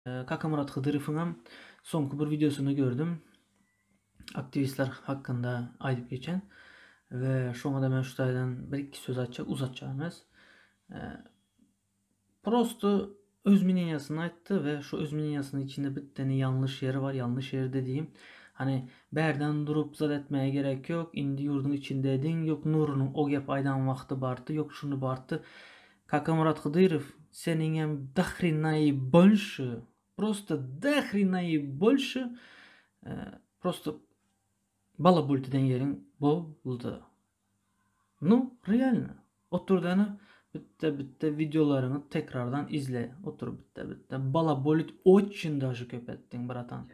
Kaka-Murat Hıdırıf'ın soňky bir videosunu gördüm. Aktivistler hakkında ayıp geçen ve şoňa da men şu taýdan bir-iki söz uzatjak emas. Prosto öz mininiýasyny aýtdy ve şu öz mininiýasynyň içinde bir tane yanlış yeri var. Yanlış yer dediğim, hani berden durup zat etmeye gerek yok. Indi yurdun içinde edin. Yok Nuru'nun o gep aydan vakti bartı. Yok şunu bartı. Kaka-Murat Hıdyrov, сенин дохрена и больше, просто дохрена и больше, просто bala bultiden yerin boldu. Ну, реально. Otur dana bitte videolarını tekrardan izle. Otur bitte. Bala bolit очень даже köpettin bratan.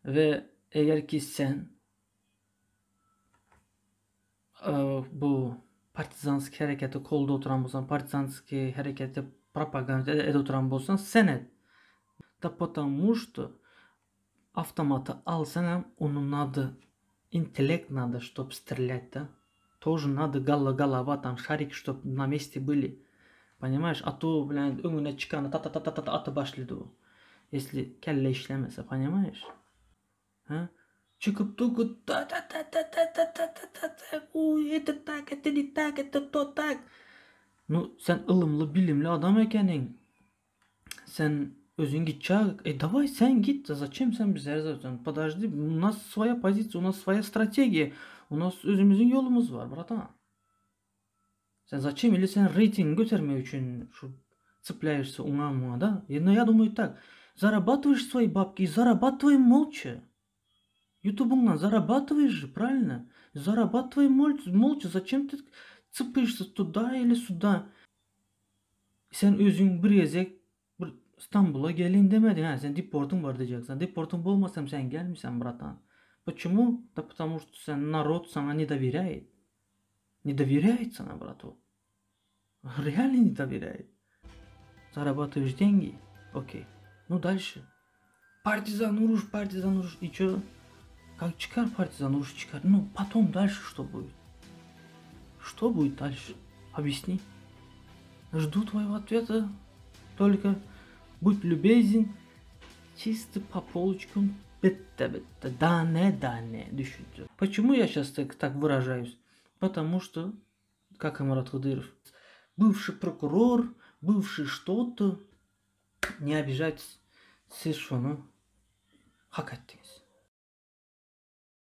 Ve eğer ki sen bu partizanski hareketi kolda oturan bolsan, partizanski hareketi propaganda ede oturan bolsan, sen et. Да потому что автоматы алсаң, onun adı интеллект надо, чтоб стрелять, да? Тоже надо голова, там шарик, чтоб на месте были. Понимаешь? А то, блядь, öňüne çıkanı ta atı başladı o. Если kelle işlemese, понимаешь? Ha? Çıkıp tuku ta uy это так, это не так, это то так. Ну, sen ılımlı, bilimli adam ekenin. Sen özün gidecek. Давай sen git. Зачем sen bize zaten? Подожди. У нас своя позиция, у нас своя стратегия. У нас özümüzün yolumuz var, bratan. Sen зачем? Или sen рейтинг götürmek için şu цепляешься ума да? Но я думаю так. Зарабатываешь свои бабки, зарабатывай молча. Ютубыңнан зарабатываешь же, правильно? Зарабатывай молча. Зачем ты цепаешься туда или сюда? Sen özün bir gezek İstanbul'a gelin demedin. Ha, sen deportun var diyeceksin. Deportun olmasam sen gelmişsen bratan. Почему? Да потому что sen народ sana не доверяет. Не доверяет sana, брату. Реально не доверяет. Зарабатываешь деньги? Окей. Ну дальше. Партизан уруш. И чё? Как çıkar партизан уруш çıkar? Ну потом дальше что будет? Что будет дальше? Объясни. Жду твоего ответа. Только будь любезен. Чисто по полочкам. Bitte. Дане düşünce. Почему я сейчас так выражаюсь? Потому что, как и Мурат Хыдыров, бывший прокурор, бывший что-то, не обижайтесь, siz şunu hak ettiniz.